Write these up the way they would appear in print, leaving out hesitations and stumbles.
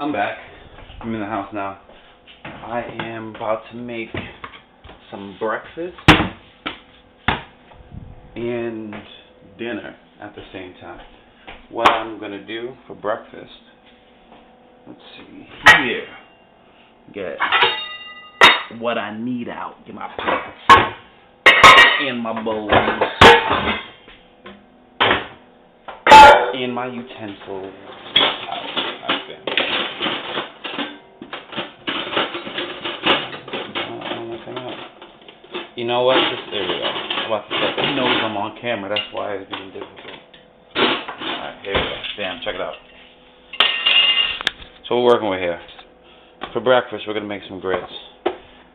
I'm back. I'm in the house now. I am about to make some breakfast and dinner at the same time. What I'm gonna do for breakfast, let's see here. Get what I need out. Get my pots and my bowls and my utensils. You know what? There we go. I'm about to say, he knows I'm on camera. That's why it's being difficult. Alright, here we go. Damn, check it out. So we're working with here. For breakfast, we're going to make some grits.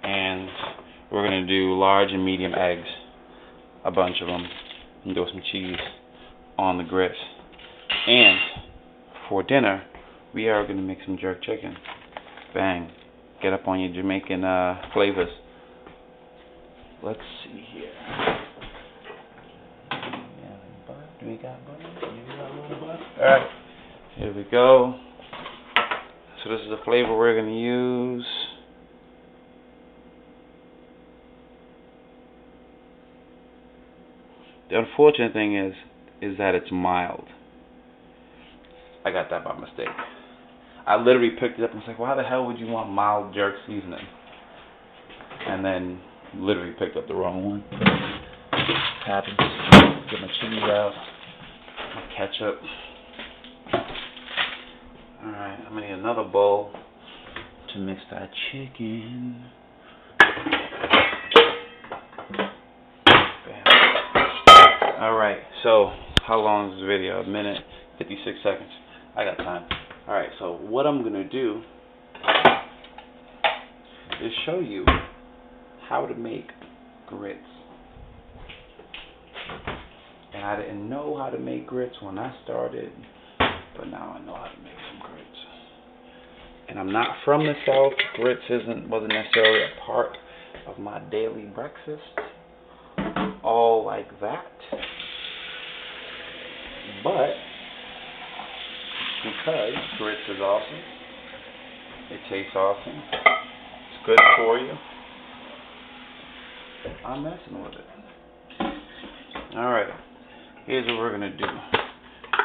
And we're going to do large and medium eggs. A bunch of them. And do some cheese on the grits. And for dinner, we are going to make some jerk chicken. Bang. Get up on your Jamaican flavors. Let's see here. Do we got butter? Alright. Here we go. So this is the flavor we're going to use. The unfortunate thing is that it's mild. I got that by mistake. I literally picked it up and was like, why the hell would you want mild jerk seasoning? And then literally picked up the wrong one. Happens. Get my cheese out. My ketchup. Alright, I'm gonna need another bowl to mix that chicken. Alright, so how long is this video? 1 minute, 56 seconds. I got time. Alright, so what I'm gonna do is show you how to make grits. And I didn't know how to make grits when I started, but now I know how to make some grits. And I'm not from the South. Grits wasn't necessarily a part of my daily breakfast, all like that. But because grits is awesome, it tastes awesome, it's good for you, I'm messing with it. Alright, here's what we're going to do.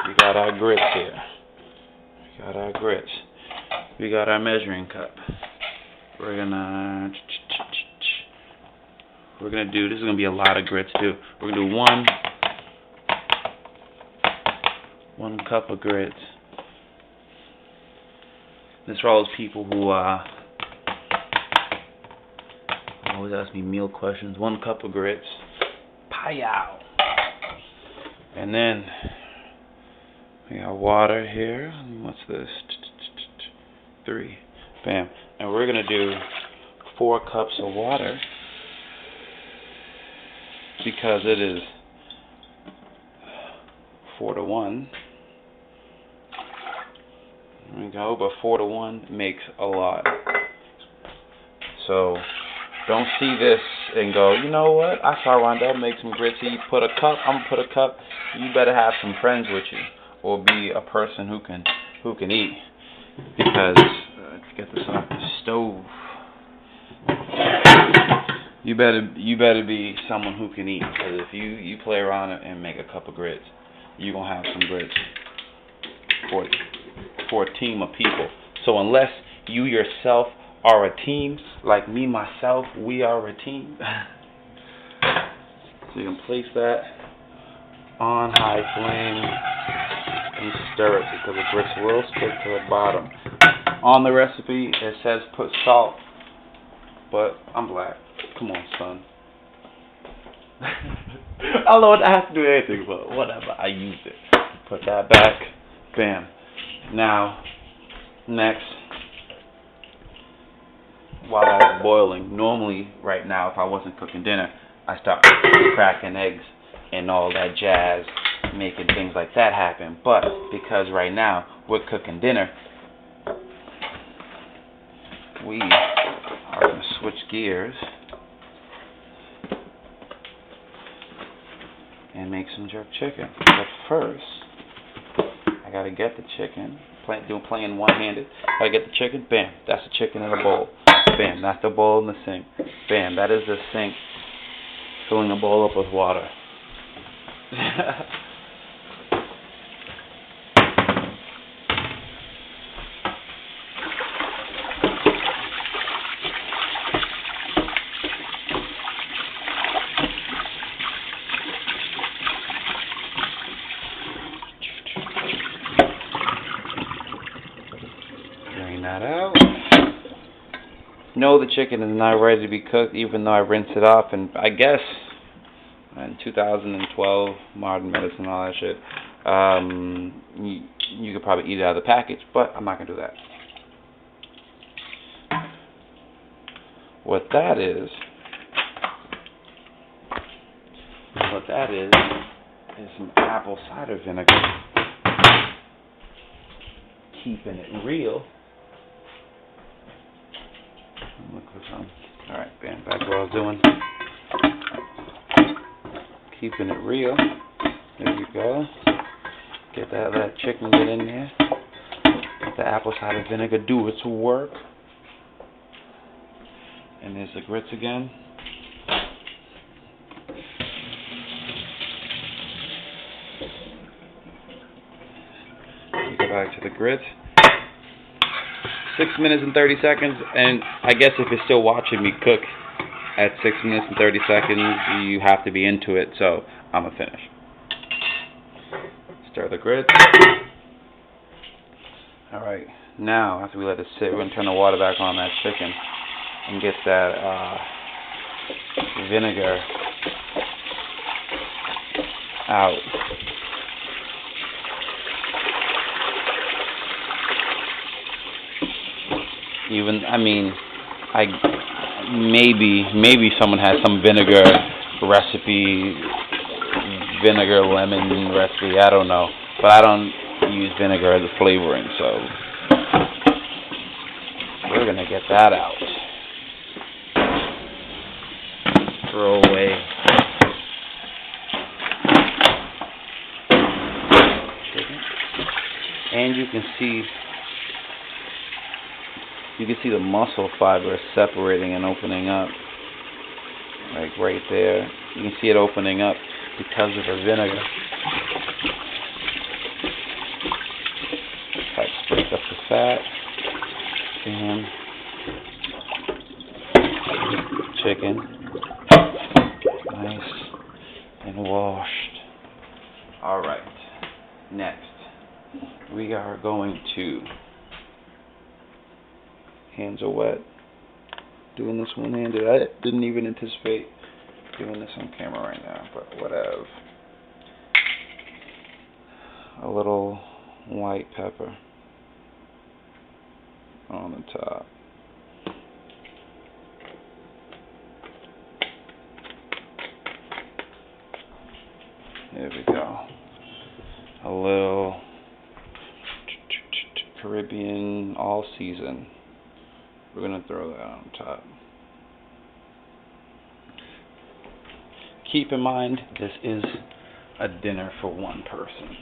We got our grits here. We got our grits. We got our measuring cup. We're going to do, this is going to be a lot of grits too. We're going to do one cup of grits. This for all those people who always ask me meal questions. 1 cup of grits. Pow! And then we got water here. What's this? 3. Bam. And we're going to do 4 cups of water because it is 4 to 1. There we go, but 4 to 1 makes a lot. So don't see this and go, you know what? I saw Rondel make some grits. He put a cup. I'm gonna put a cup. You better have some friends with you, or be a person who can eat. Because let's get this off the stove. You better be someone who can eat. Because if you play around and make a cup of grits, you're gonna have some grits for a team of people. So unless you yourself are a team, like me, myself, we are a team. So you can place that on high flame and stir it because the grits will stick to the bottom. On the recipe, it says put salt, but I'm black. Come on, son. I don't know what I have to do anything, but whatever. I used it. Put that back. Bam. Now, next, while that's boiling, normally right now if I wasn't cooking dinner, I start cracking eggs and all that jazz, making things like that happen. But because right now we're cooking dinner, we are going to switch gears and make some jerk chicken. But first, I got to get the chicken playing one-handed. I get the chicken, bam, that's the chicken in a bowl. Bam, that's the bowl in the sink. Bam, that is the sink filling the bowl up with water. Drain that out. No, the chicken is not ready to be cooked, even though I rinsed it off. And I guess in 2012, modern medicine, all that shit, you could probably eat it out of the package, but I'm not gonna do that. What that is some apple cider vinegar. Keeping it real. Look what's on. Alright, bam, back to what I was doing. Keeping it real. There you go. Get that chicken get in there. Let the apple cider vinegar do its work. And there's the grits again. You go back to the grits. 6 minutes and 30 seconds, and I guess if you're still watching me cook at 6 minutes and 30 seconds, you have to be into it, so I'm gonna finish. Stir the grits. Alright, now after we let it sit, we're gonna turn the water back on that chicken and get that vinegar out. Maybe someone has some vinegar recipe, vinegar lemon recipe, I don't know. But I don't use vinegar as a flavoring, so we're gonna get that out. Throw away chicken. And you can see the muscle fiber separating and opening up, like right there. You can see it opening up because of the vinegar. Like break up the fat. And chicken, nice and washed. All right. Next, we are going to. Hands are wet. Doing this one-handed. I didn't even anticipate doing this on camera right now, but whatever. A little white pepper on the top. There we go. A little Caribbean all season. We're going to throw that on top. Keep in mind, this is a dinner for one person.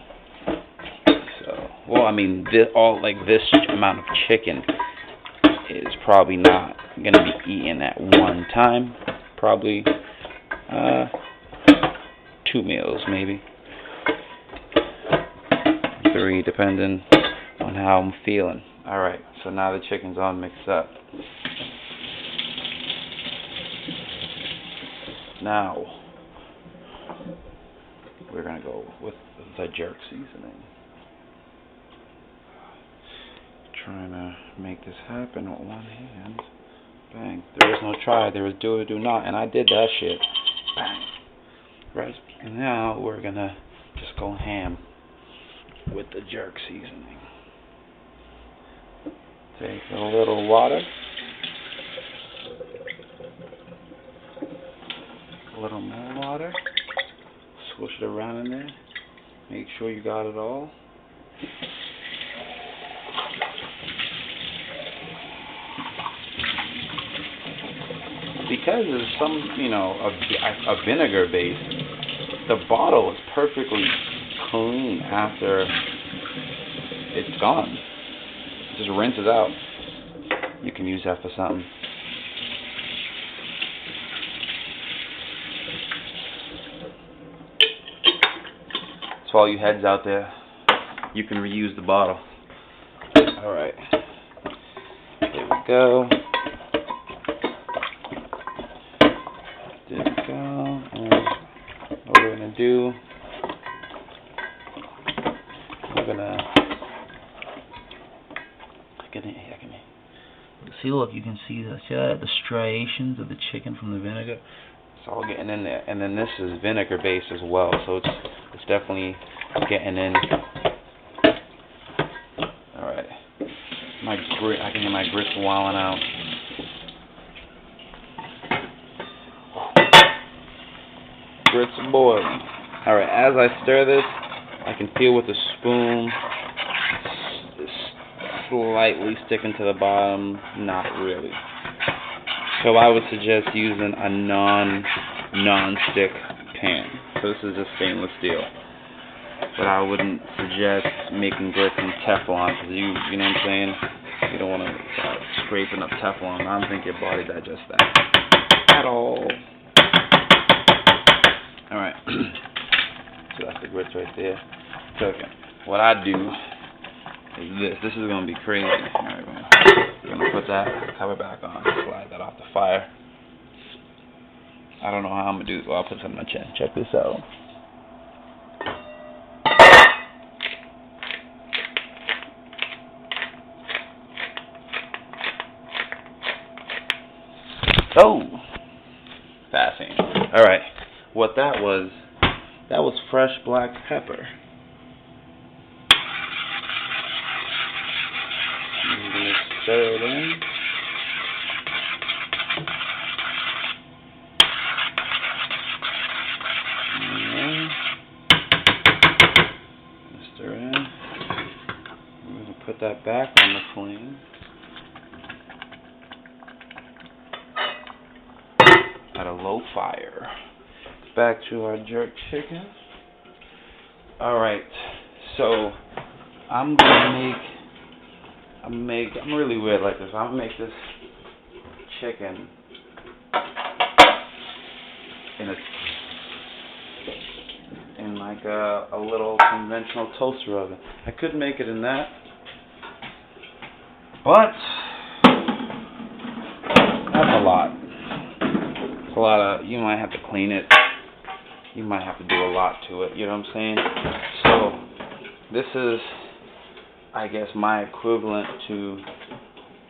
So, well, I mean, this amount of chicken is probably not going to be eaten at one time. Probably 2 meals, maybe 3, depending on how I'm feeling. Alright, so now the chicken's all mixed up. Now, we're going to go with the jerk seasoning. Trying to make this happen with one hand. Bang. There is no try, there is do or do not, and I did that shit. Bang. Right, and now we're going to just go ham with the jerk seasoning. Take a little water, a little more water, swoosh it around in there, make sure you got it all. Because there's some, a vinegar base, the bottle is perfectly clean after it's gone. just rinses out. You can use that for something. So all you heads out there, you can reuse the bottle. Alright. There we go. There we go. And what we're going to do, we're going to... See, look, you can see the striations of the chicken from the vinegar. It's all getting in there. And then this is vinegar based as well, so it's definitely getting in. Alright. I can hear my grits wilding out. Grits are boiling. Alright, as I stir this, I can feel with the spoon slightly sticking to the bottom. Not really. So I would suggest using a non-stick pan. So this is just stainless steel. But I wouldn't suggest making grits in Teflon, because you know what I'm saying? You don't want to start scraping up Teflon. I don't think your body digests that at all. Alright. So that's the grits right there. Cooking. What I do is this. This is going to be crazy. Alright, we're going to put that cover back on. Slide that off the fire. I don't know how I'm going to do this. Well, I'll put something on my chin. Check this out. Oh! Fascinating. Alright. What that was fresh black pepper. I'm going to stir it in. Stir in. I'm going to put that back on the flame. At a low fire. Back to our jerk chicken. Alright, so I'm really weird like this. I'm gonna make this chicken in like a little conventional toaster oven. I could make it in that, but that's a lot. It's a lot of, you might have to clean it. You might have to do a lot to it, you know what I'm saying? So, this is, I guess, my equivalent to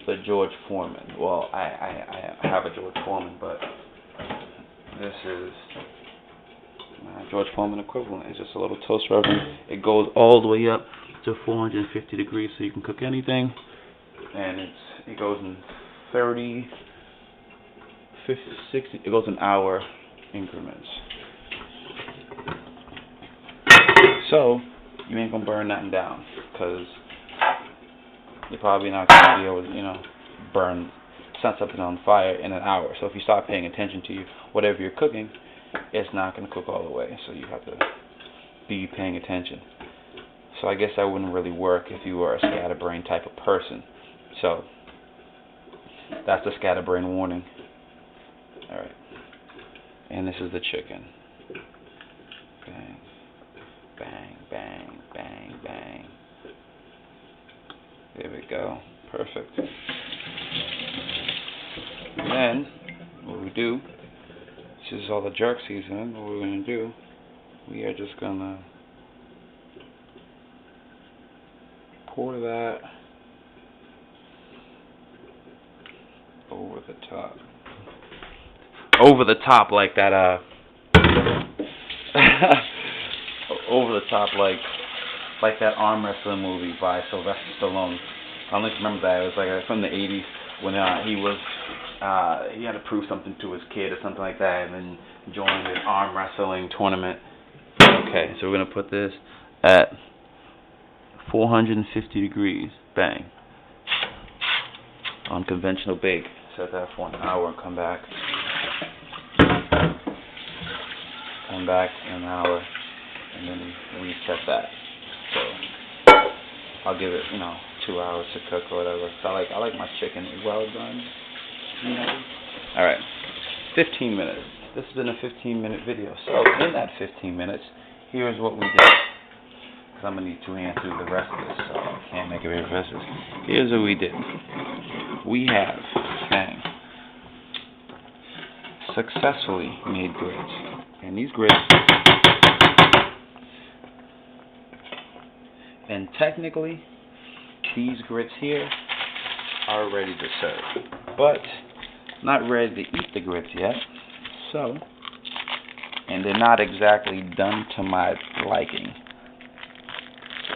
the George Foreman. Well, I have a George Foreman, but this is my George Foreman equivalent. It's just a little toaster oven. It goes all the way up to 450 degrees, so you can cook anything. And it goes in 30, 50, 60, it goes in hour increments. So, you ain't gonna burn nothing down, because you're probably not gonna be able to, set something on fire in an hour. So if you start paying attention to whatever you're cooking, it's not gonna cook all the way. So you have to be paying attention. So I guess that wouldn't really work if you were a scatterbrain type of person. So that's the scatterbrain warning. Alright. And this is the chicken. Bang. Bang, bang, bang, bang. There we go. Perfect. And then, what we do, this is all the jerk seasoning. What we're going to do, we are just going to pour that over the top. Over the top like that, over the top like that arm wrestling movie by Sylvester Stallone. I don't know if you remember that. It was like from the 80s when he had to prove something to his kid or something like that, and then joined an arm wrestling tournament. Okay, so we're gonna put this at 450 degrees. Bang. On conventional bake. Set that for an hour and come back. Come back in an hour. And then reset that. So I'll give it, 2 hours to cook or whatever. So I like my chicken well done. You know. All right, 15 minutes. This has been a 15-minute video. So in that 15 minutes, here's what we did. Because I'm gonna need 2 hands through the rest of this, so I can't make it very fast. Here's what we did. We have, successfully made grits, and these grits, and technically, these grits here are ready to serve, but not ready to eat the grits yet. So, and they're not exactly done to my liking. So,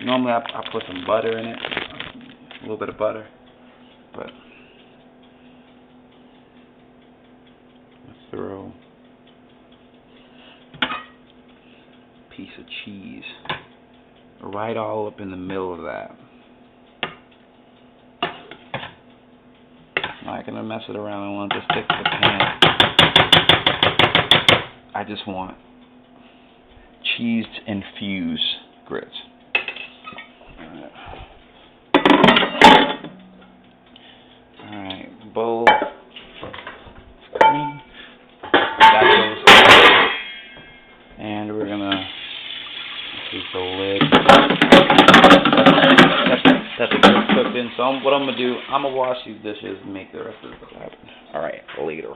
normally I put some butter in it, a little bit of butter, but let's throw a piece of cheese right all up in the middle of that. I'm not gonna mess it around. I want it to stick to the pan. I just want cheese infused grits. Alright, bowl of cream. That goes. And we're gonna use the lid. That's the grits cooked in. So what I'm gonna do, I'm gonna wash these dishes and make the rest of the crap. Alright, later.